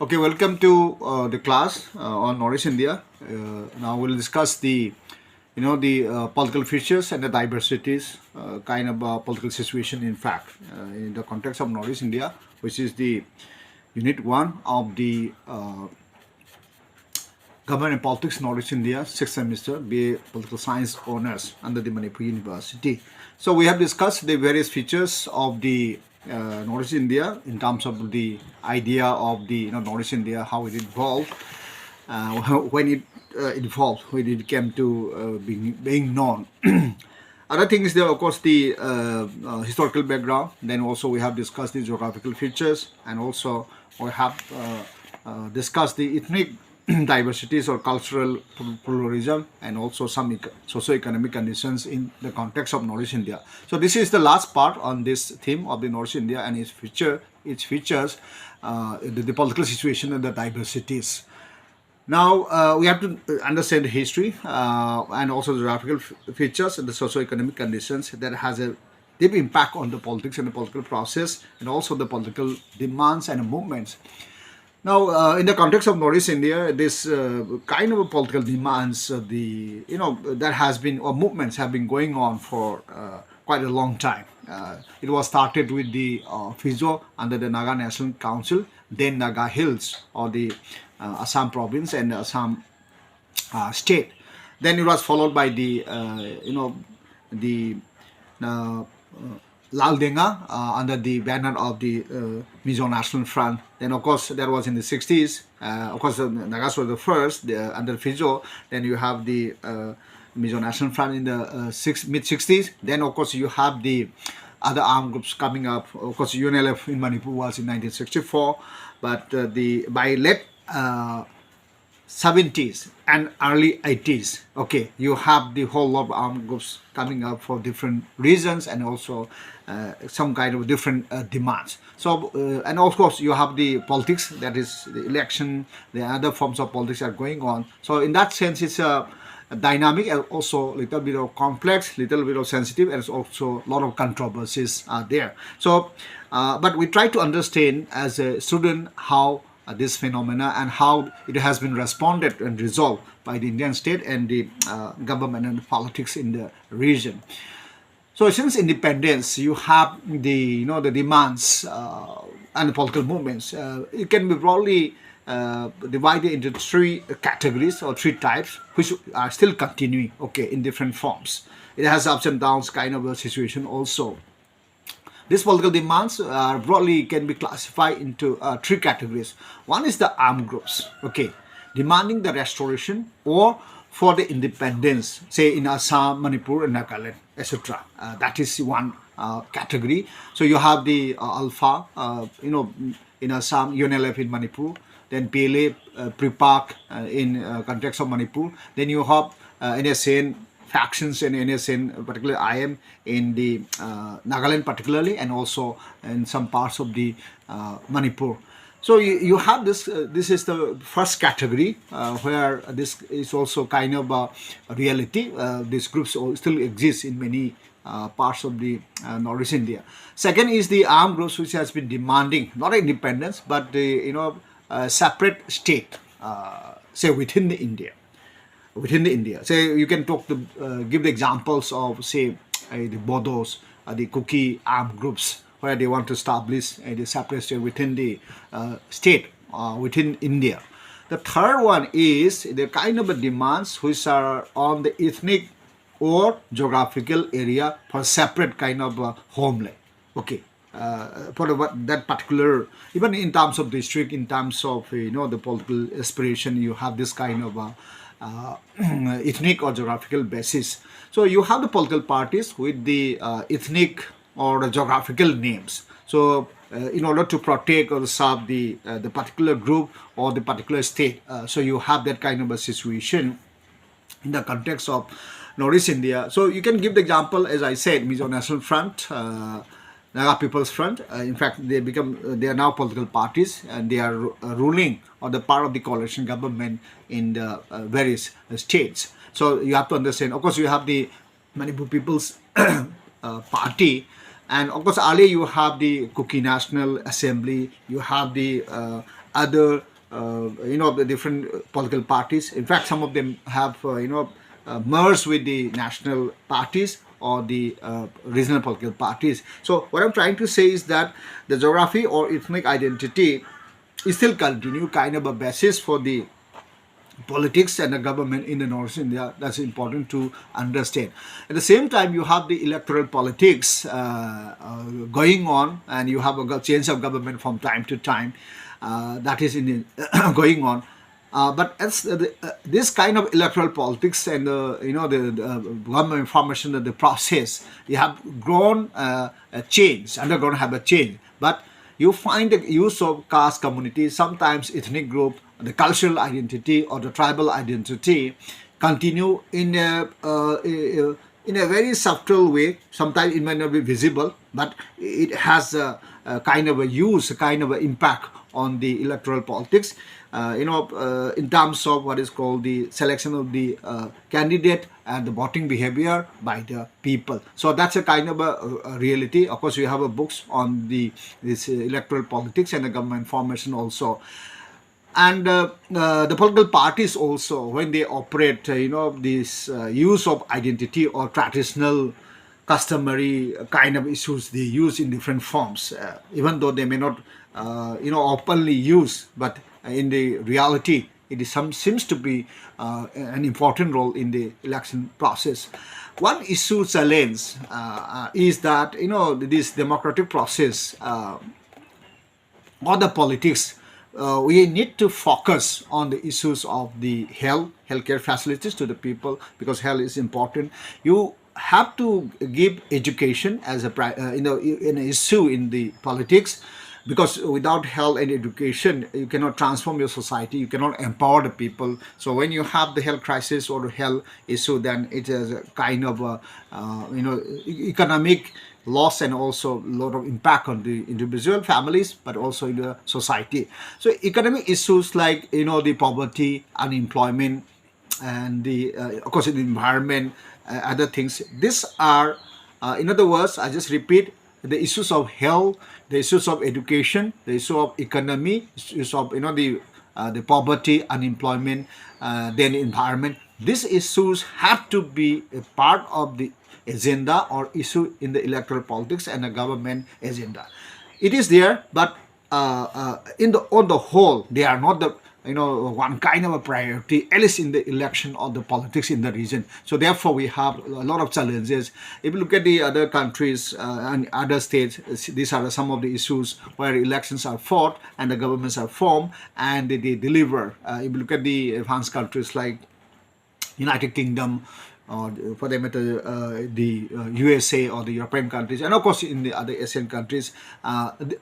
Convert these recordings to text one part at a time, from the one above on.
Okay, welcome to the class on Northeast India. Now we'll discuss the political features and the diversities, kind of political situation. In fact, in the context of Northeast India, which is the Unit One of the Government and Politics Northeast India, sixth semester, BA Political Science honors under the Manipur University. So we have discussed the various features of the Northeast India in terms of the idea of the Northeast India, how it evolved, when it evolved, when it came to being known. Other thing is there, of course, the historical background. Then also we have discussed the geographical features, and also we have discussed the ethnic diversities or cultural pluralism, and also some socio-economic conditions in the context of Northeast India. So this is the last part on this theme of the Northeast India and its features, the political situation and the diversities. Now we have to understand the history and also the geographical features and the socio-economic conditions that has a deep impact on the politics and the political process, and also the political demands and movements. Now, in the context of Northeast India, this kind of a political demands, that has been, or movements have been going on for quite a long time. It was started with the FIJO under the Naga National Council, then Naga Hills, or the Assam province and Assam state. Then it was followed by the Lal Denga under the banner of the Mizo National Front. Then, of course, that was in the 60s. Of course, the Nagas were the first under Fijo. Then you have the Mizo National Front in the mid 60s. Then, of course, you have the other armed groups coming up. Of course, UNLF in Manipur was in 1964, but by late 70s and early 80s, okay, you have the whole lot of armed groups coming up for different reasons, and also some kind of different demands. So and of course you have the politics, that is the election, the other forms of politics are going on. So in that sense, it's a dynamic and also a little bit of complex, little bit of sensitive, and it's also a lot of controversies are there. So but we try to understand as a student how this phenomena and how it has been responded and resolved by the Indian state and the government and politics in the region. So since independence, you have the demands and the political movements. It can be broadly divided into three categories or three types, which are still continuing, okay, in different forms. It has ups and downs kind of a situation also. These political demands broadly can be classified into three categories. One is the armed groups, okay, demanding the restoration or for the independence, say in Assam, Manipur, and Nagaland, etc. That is one category. So you have the Alpha, in Assam, UNLF in Manipur, then PLA, PRIPAK in context of Manipur. Then you have NSN factions and NSN, particularly IM in the Nagaland particularly, and also in some parts of the Manipur. So you have this, this is the first category where this is also kind of a reality. These groups still exist in many parts of the Northeast India. Second is the armed groups which has been demanding not independence but the separate state, say within the India. Say you can talk to give the examples of, say, the Bodos, the Kuki armed groups, where they want to establish the separate state within the state within India. The third one is the kind of demands which are on the ethnic or geographical area for separate kind of homeland. Okay. For that particular, even in terms of district, in terms of the political aspiration, you have this kind of ethnic or geographical basis. So you have the political parties with the ethnic or the geographical names. So in order to protect or serve the particular group or the particular state, so you have that kind of a situation in the context of Northeast India. So you can give the example, as I said, Mizo National Front, Naga People's Front. In fact, they are now political parties, and they are ruling or the part of the coalition government in the various states. So you have to understand. Of course, you have the Manipur People's Party, and of course, earlier you have the Kuki National Assembly. You have the other the different political parties. In fact, some of them have merged with the national parties or the regional political parties. So what I'm trying to say is that the geography or ethnic identity is still continue kind of a basis for the politics and the government in the North India. That's important to understand. At the same time, you have the electoral politics going on, and you have a change of government from time to time. That is in going on. But as this kind of electoral politics and the government formation, the process, you have grown a change, undergone have a change. But you find the use of caste community, sometimes ethnic group, the cultural identity or the tribal identity continue in a very subtle way. Sometimes it may not be visible, but it has a kind of a use, a kind of an impact on the electoral politics. In terms of what is called the selection of the candidate and the voting behavior by the people. So that's a kind of a reality. Of course, we have a books on this electoral politics and the government formation also. And the political parties also, when they operate, this use of identity or traditional customary kind of issues, they use in different forms, even though they may not openly use, but in the reality it is seems to be an important role in the election process. One issue challenge is that this democratic process or the politics, we need to focus on the issues of the healthcare facilities to the people, because health is important. You have to give education as an issue in the politics, because without health and education you cannot transform your society, you cannot empower the people. So when you have the health crisis or the health issue, then it is a kind of economic loss and also a lot of impact on the individual families, but also in the society. So economic issues like the poverty, unemployment, and the of course the environment, other things, these are in other words, I just repeat, the issues of health, the issues of education, the issue of economy, issues of the poverty, unemployment, then environment. These issues have to be a part of the agenda or issue in the electoral politics and the government agenda. It is there, but on the whole, they are not the one kind of a priority, at least in the election or the politics in the region. So therefore, we have a lot of challenges. If you look at the other countries and other states, these are some of the issues where elections are fought and the governments are formed and they deliver. If you look at the advanced countries like United Kingdom, or for that matter, the USA or the European countries, and of course in the other Asian countries,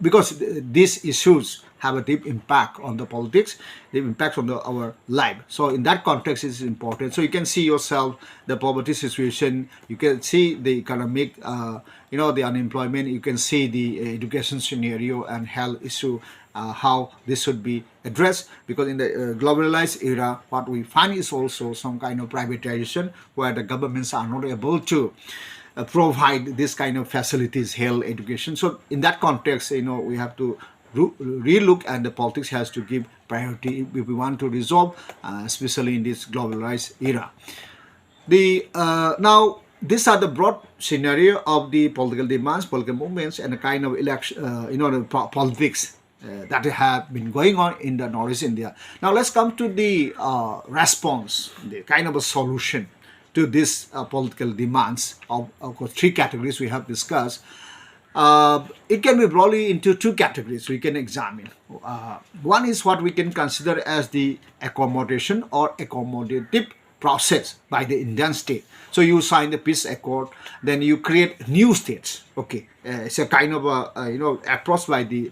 because these issues have a deep impact on the politics, deep impact on our life. So in that context, it's important. So you can see yourself the poverty situation, you can see the economic, the unemployment, you can see the education scenario and health issue, how this should be addressed, because in the globalized era, what we find is also some kind of privatization where the governments are not able to provide this kind of facilities, health, education. So in that context, we have to relook, and the politics has to give priority if we want to resolve, especially in this globalized era. Now these are the broad scenario of the political demands, political movements, and the kind of election, the politics that have been going on in the Northeast India. Now let's come to the response, the kind of a solution to these political demands of course, three categories we have discussed. It can be broadly into two categories we can examine. One is what we can consider as the accommodation or accommodative process by the Indian state. So you sign the peace accord, then you create new states. Okay, it's a kind of approach by the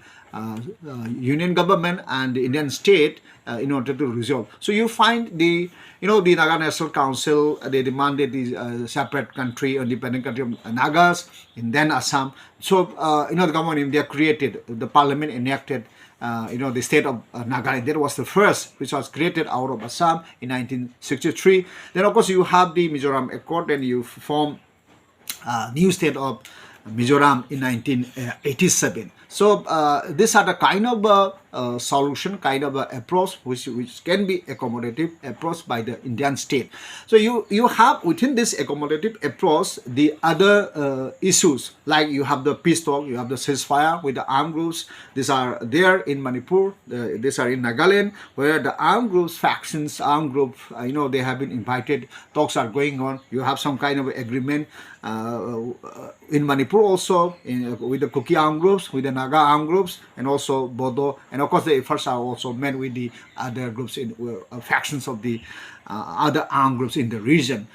union government and the Indian state in order to resolve. So you find the Naga National Council, they demanded the separate country, independent country of Nagas, and then Assam. So the government of India created, the parliament enacted the state of Nagaland. That was the first which was created out of Assam in 1963. Then of course you have the Mizoram Accord, and you form new state of Mizoram in 1987. So these are the kind of solution, kind of approach which can be accommodative approach by the Indian state. So you have within this accommodative approach the other issues, like you have the peace talk, you have the ceasefire with the armed groups. These are there in Manipur, these are in Nagaland, where the armed groups, factions, armed group, they have been invited. Talks are going on. You have some kind of agreement in Manipur also, with the Kuki armed groups, with the Naga armed groups, and also Bodo, and of course the efforts are also met with the other groups in factions of the other armed groups in the region.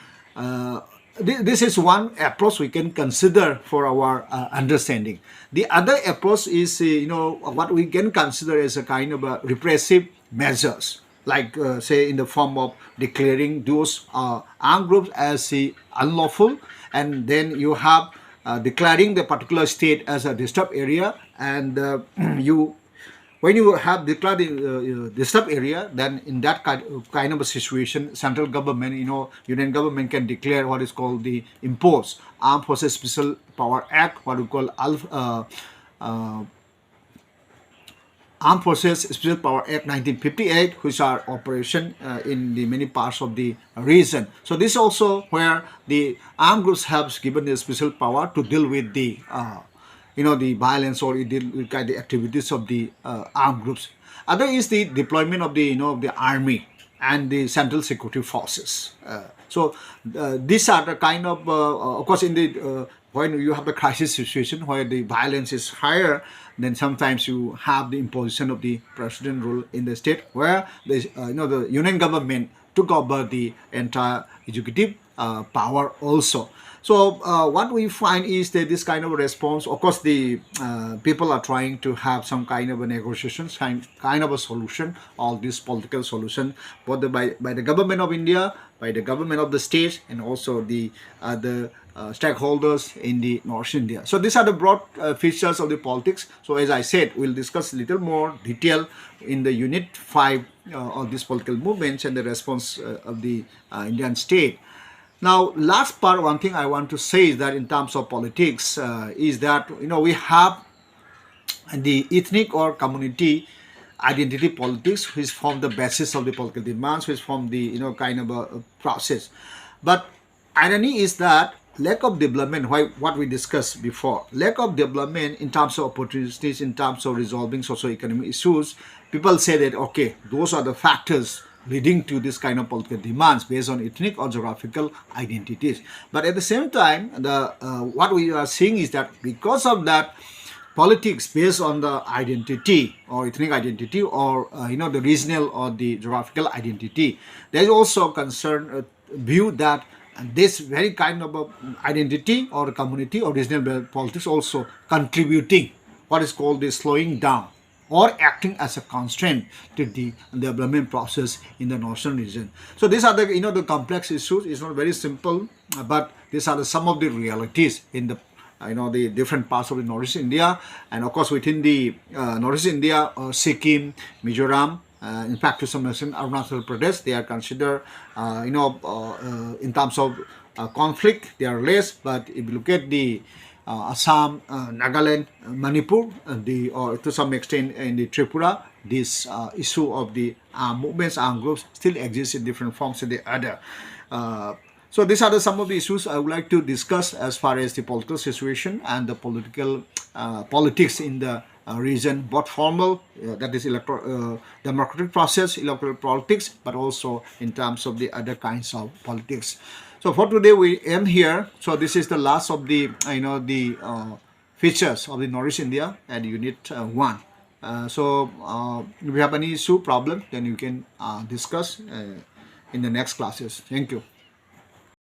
This is one approach we can consider for our understanding. The other approach is, what we can consider as a kind of repressive measures, like say in the form of declaring those armed groups as unlawful, and then you have declaring the particular state as a disturbed area, and you when you have declared the disturbed area, then in that kind of a situation, central government, union government can declare what is called the impose Armed Forces Special Power Act, what we call Armed Forces Special Power Act 1958, which are operation in the many parts of the region. So this is also where the armed groups have given the special power to deal with the the violence, or deal with the activities of the armed groups. Other is the deployment of the the army and the central security forces. These are the kind of course, in the when you have the crisis situation where the violence is higher, then sometimes you have the imposition of the president rule in the state, where the the union government took over the entire executive power also. So what we find is that this kind of response, of course, the people are trying to have some kind of a negotiation, kind of a solution, all this political solution, both by the government of India, by the government of the states, and also the stakeholders in the North India. So these are the broad features of the politics. So as I said, we'll discuss a little more detail in the Unit 5 of these political movements and the response of the Indian state. Now, last part, one thing I want to say is that in terms of politics, is that we have the ethnic or community identity politics, which form the basis of the political demands, which form the kind of a process. But irony is that lack of development, what we discussed before, lack of development in terms of opportunities, in terms of resolving socio-economic issues, people say that okay, those are the factors leading to this kind of political demands based on ethnic or geographical identities. But at the same time, what we are seeing is that because of that politics based on the identity or ethnic identity, or the regional or the geographical identity, there is also concern view that this very kind of identity or community or regional politics also contributing what is called the slowing down or acting as a constraint to the development process in the northern region. So these are the the complex issues. It's not very simple, but these are some of the realities in the the different parts of the Northeast India, and of course within the Northeast India, Sikkim, Mizoram. In fact, to some extent, Arunachal Pradesh, they are considered, in terms of conflict, they are less. But if you look at the Assam, Nagaland, Manipur, or to some extent in the Tripura, this issue of the movements, armed groups still exists in different forms than the other. So these are some of the issues I would like to discuss as far as the political situation and the politics in the region, both formal, that is democratic process, electoral politics, but also in terms of the other kinds of politics. So for today we end here. So this is the last of the features of the Northeast India at Unit 1. If you have any issue problem, then you can discuss in the next classes. Thank you.